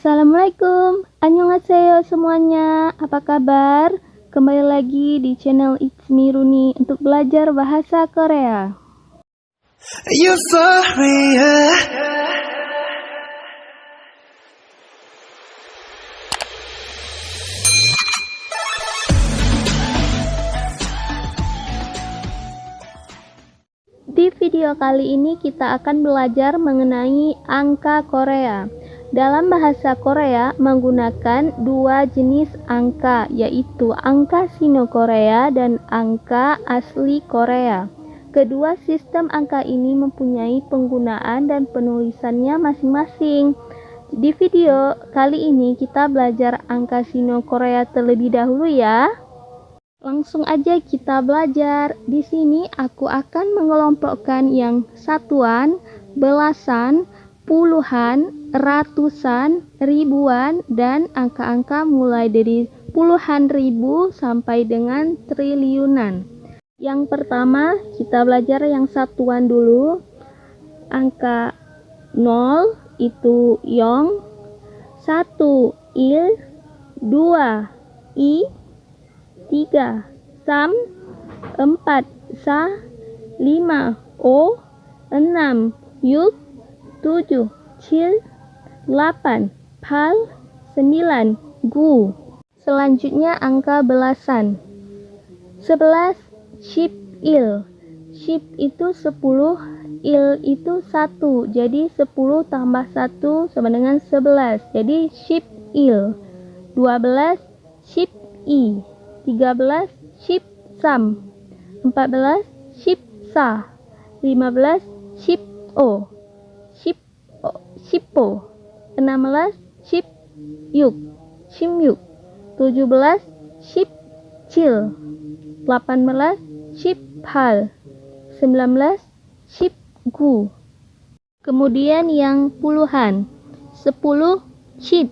Assalamualaikum, annyeonghaseyo semuanya, apa kabar? Kembali lagi di channel It's Me Runi untuk belajar bahasa Korea. Euphoria. Di video kali ini kita akan belajar mengenai angka Korea. Dalam bahasa Korea menggunakan dua jenis angka, yaitu angka Sino-Korea dan angka asli Korea. Kedua sistem angka ini mempunyai penggunaan dan penulisannya masing-masing. Di video kali ini kita belajar angka Sino-Korea terlebih dahulu ya. Langsung aja kita belajar. Di sini aku akan mengelompokkan yang satuan, belasan, puluhan, ratusan, ribuan, dan angka-angka mulai dari puluhan ribu sampai dengan triliunan. Yang pertama, kita belajar yang satuan dulu. Angka 0 itu yong, 1 il, 2 i, 3 sam, 4 sa, 5 o, 6 yuk, 7 cil, 8 pal, 9 gu. Selanjutnya angka belasan. 11 ship il. Ship itu 10, il itu 1. Jadi 10 tambah 1 sama dengan 11. Jadi ship il. 12 ship i. 13 ship sam, 14 ship sa, 15 ship o, shipo, 16 ship yuk, shimyuk, 17 ship cil, 18 ship hal, 19 ship gu. Kemudian yang puluhan. 10 chip,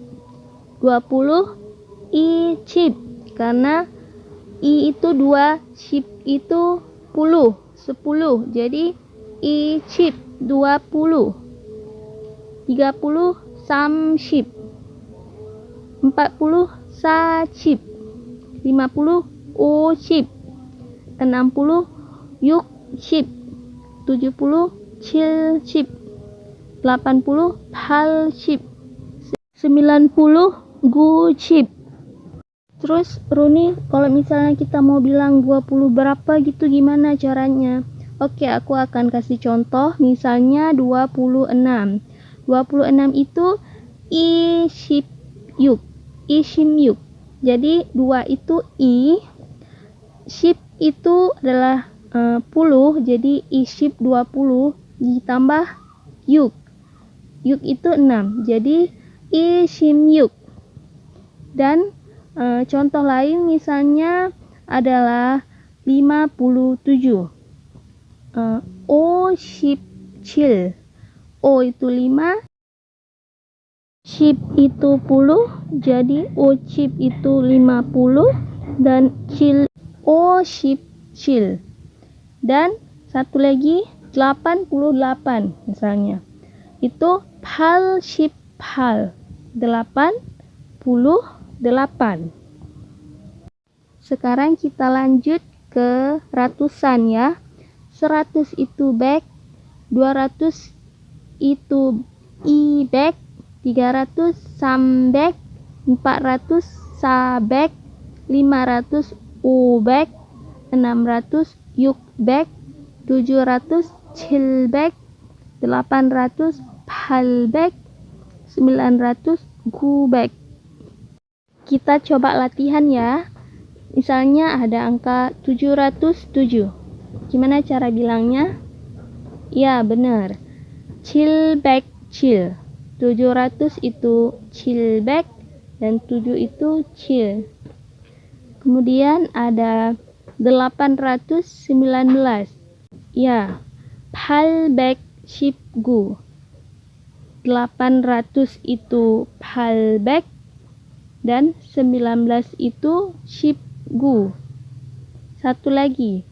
20 i chip, karena i itu 2, chip itu 10, jadi i chip 20. 30 sam chip, 40 sa chip, 50 o chip, 60 yuk chip, 70 cil chip, 80 pal chip, 90 gu chip. Terus Runi, kalau misalnya kita mau bilang 20 berapa gitu gimana caranya? Oke, aku akan kasih contoh, misalnya 26. 26 itu i ship yuk, i shim yuk. Jadi 2 itu i, ship itu adalah 10, jadi i ship 20 ditambah yuk. Yuk itu 6, jadi i shim yuk. Dan contoh lain misalnya adalah 57. O ship cil. O itu 5, ship itu 10, jadi o chip itu 50 dan cil o ship cil. Dan satu lagi 88 misalnya. Itu pal ship pal. 88. Sekarang kita lanjut ke ratusan ya. 100 itu bag, 200 itu i bag, 300 sam bag, 400 sa bag, 500 u bag, 600 yuk bag, 700 cil bag, 800 pal bag, 900 gu bag. Kita coba latihan ya. Misalnya ada angka 707. Gimana cara bilangnya? Ya, benar. Cil bag cil. 700 itu cil bag dan 7 itu cil. Kemudian ada 819. Ya, pal bag ship gu. 800 itu pal bag dan 19 itu ship gu. Satu lagi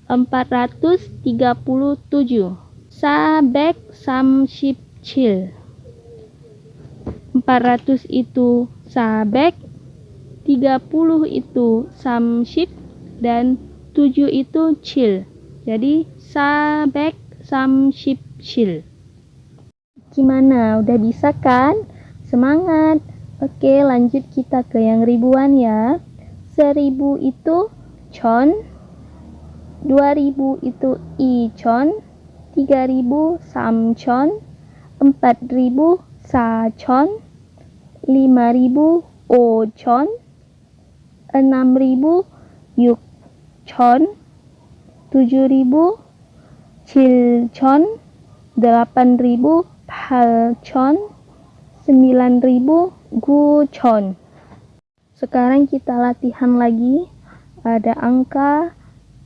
437 sa bag sam ship cil. 400 itu sabek, 30 itu samship, dan 7 itu chill. Jadi sabek, samship, chill. Gimana? Udah bisa kan? Semangat! Oke, lanjut kita ke yang ribuan ya. 1000 itu chon, 2000 itu ichon, 3000 samchon, 4000 sachon, 5000 ochon, 6000 yukchon, 7000 chilchon, 8000 palchon, 9000 guchon. Sekarang kita latihan lagi. Ada angka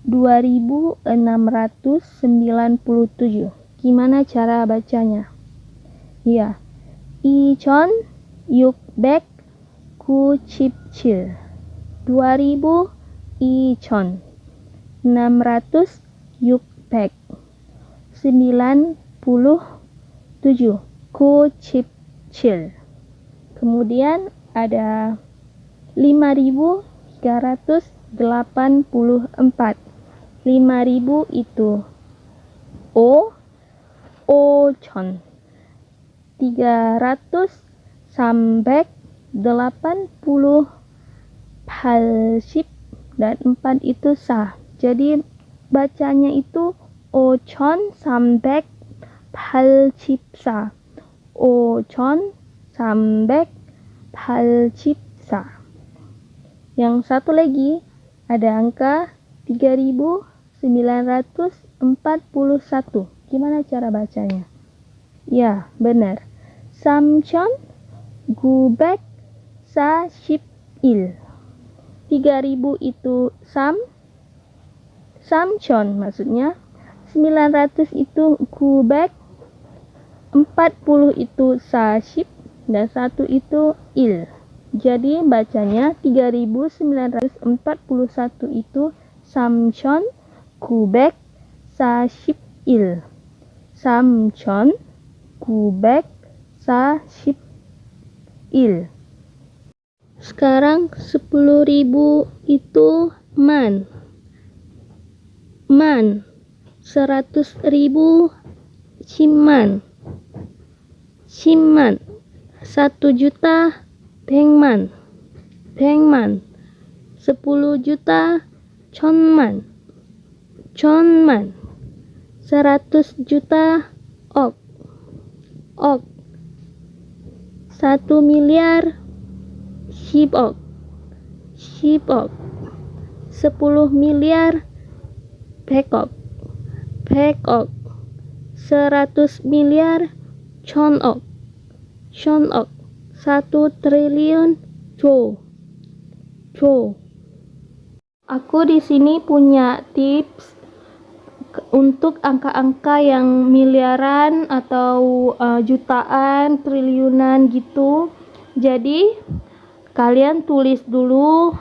2697. Gimana cara bacanya? Ya, ichon, yukbek, guchipchil. 2000 ichon, 600 yukbek, 97 guchipchil. Kemudian ada 5384. 5000 itu ochon, 300 sambek, 80 palship, dan 4 itu sah. Jadi bacanya itu ochon sambek palchipsa, ochon sambek palchipsa. Yang satu lagi ada angka 3941. Gimana cara bacanya? Ya, benar. Samchon, gubek, sa, ship, il. 3000 itu samchon maksudnya. 900 itu gubek, 40 itu sa, ship, dan 1 itu il. Jadi bacanya 3941 itu samchon, gubek, sa, ship, il. Samchon, gubek, sa, ship, il. Sekarang 10.000 itu man. 100.000 simman. 1 juta bengman. 10 juta chonman. 100 juta ok. 1 miliar shibok. 10 miliar bekok. 100 miliar chonok. 1 triliun cho. Aku di sini punya tips untuk angka-angka yang miliaran atau jutaan, triliunan gitu. Jadi kalian tulis dulu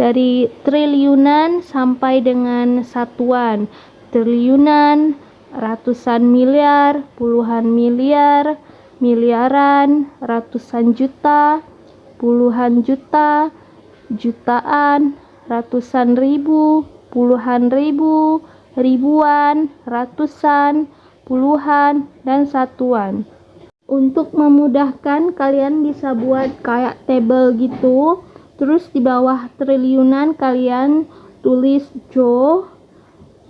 dari triliunan sampai dengan satuan. Triliunan, ratusan miliar, puluhan miliar, miliaran, ratusan juta, puluhan juta, jutaan, ratusan ribu, puluhan ribu, ribuan, ratusan, puluhan, dan satuan. Untuk memudahkan, kalian bisa buat kayak tabel gitu. Terus di bawah triliunan kalian tulis jo,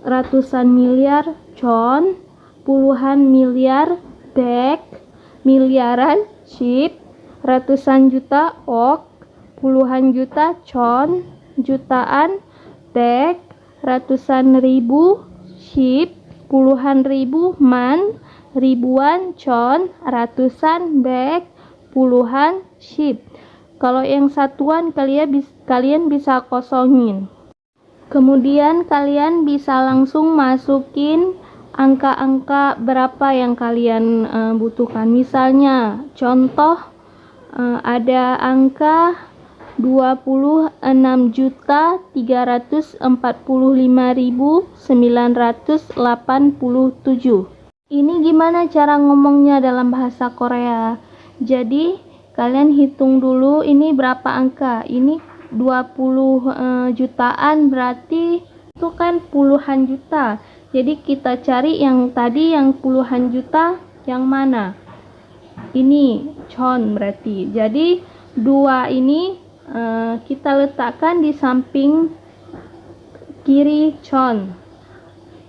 ratusan miliar chon, puluhan miliar bek, miliaran ship, ratusan juta ok, puluhan juta chon, jutaan bek, ratusan ribu ship, puluhan ribu man, ribuan chon, ratusan bek, puluhan ship. Kalau yang satuan kalian bisa kosongin. Kemudian kalian bisa langsung masukin angka-angka berapa yang kalian butuhkan. Misalnya contoh ada angka 26.345.987. Ini gimana cara ngomongnya dalam bahasa Korea? Jadi Kalian hitung dulu ini berapa angka. Ini 20 jutaan, berarti itu kan puluhan juta. Jadi kita cari yang tadi yang puluhan juta yang mana? Ini chon berarti. Jadi 2 ini kita letakkan di samping kiri chon.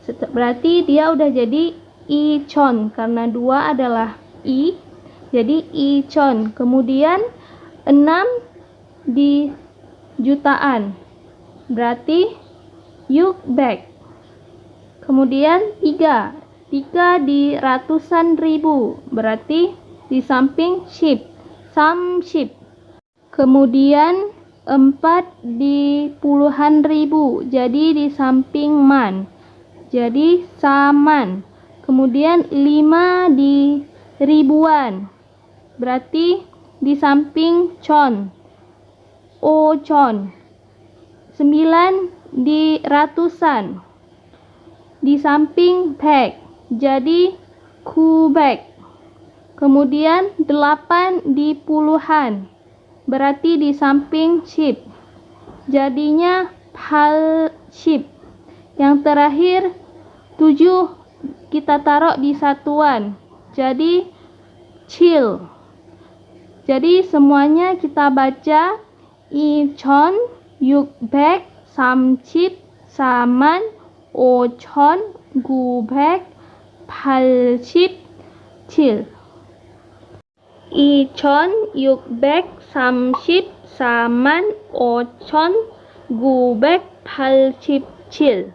Berarti dia udah jadi i chon karena 2 adalah i. Jadi i chon. Kemudian 6 di jutaan. Berarti yuk back. Kemudian 3 di ratusan ribu, berarti di samping ship, some ship. Kemudian 4 di puluhan ribu, jadi di samping man, jadi saman. Kemudian 5 di ribuan, berarti di samping chon, o chon. 9 di ratusan, di samping pack, jadi kubek. Kemudian 8 di puluhan, berarti di samping ship, jadinya pal ship. Yang terakhir 7 kita taruh di satuan, jadi chill. Jadi semuanya kita baca i chon, yuk back, sam chip, saman, 오천, 구백, 팔십, 칠. 2634,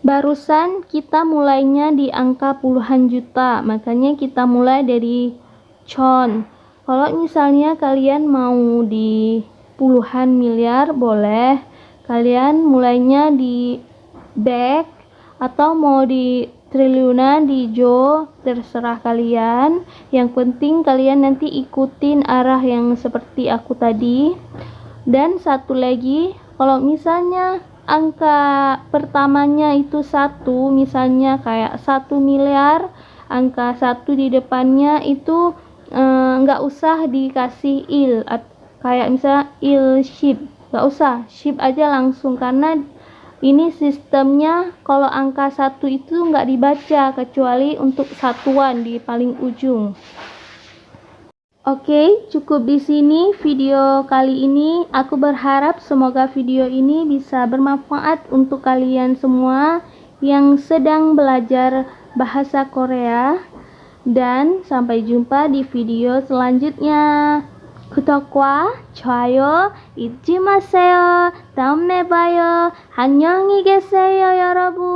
barusan kita mulainya di angka puluhan juta, makanya kita mulai dari chon. Kalau misalnya kalian mau di puluhan miliar boleh, kalian mulainya di back, atau mau di triliunan di jo, terserah kalian. Yang penting kalian nanti ikutin arah yang seperti aku tadi. Dan satu lagi, kalau misalnya angka pertamanya itu 1, misalnya kayak 1 miliar, angka 1 di depannya itu nggak usah dikasih il, kayak misalnya il ship, nggak usah, ship aja langsung, karena ini sistemnya kalau angka 1 itu nggak dibaca kecuali untuk satuan di paling ujung. Oke, cukup di sini video kali ini. Aku berharap semoga video ini bisa bermanfaat untuk kalian semua yang sedang belajar bahasa Korea. Dan sampai jumpa di video selanjutnya. 구독과 좋아요 잊지 마세요. 다음에 봐요. 안녕히 계세요, 여러분.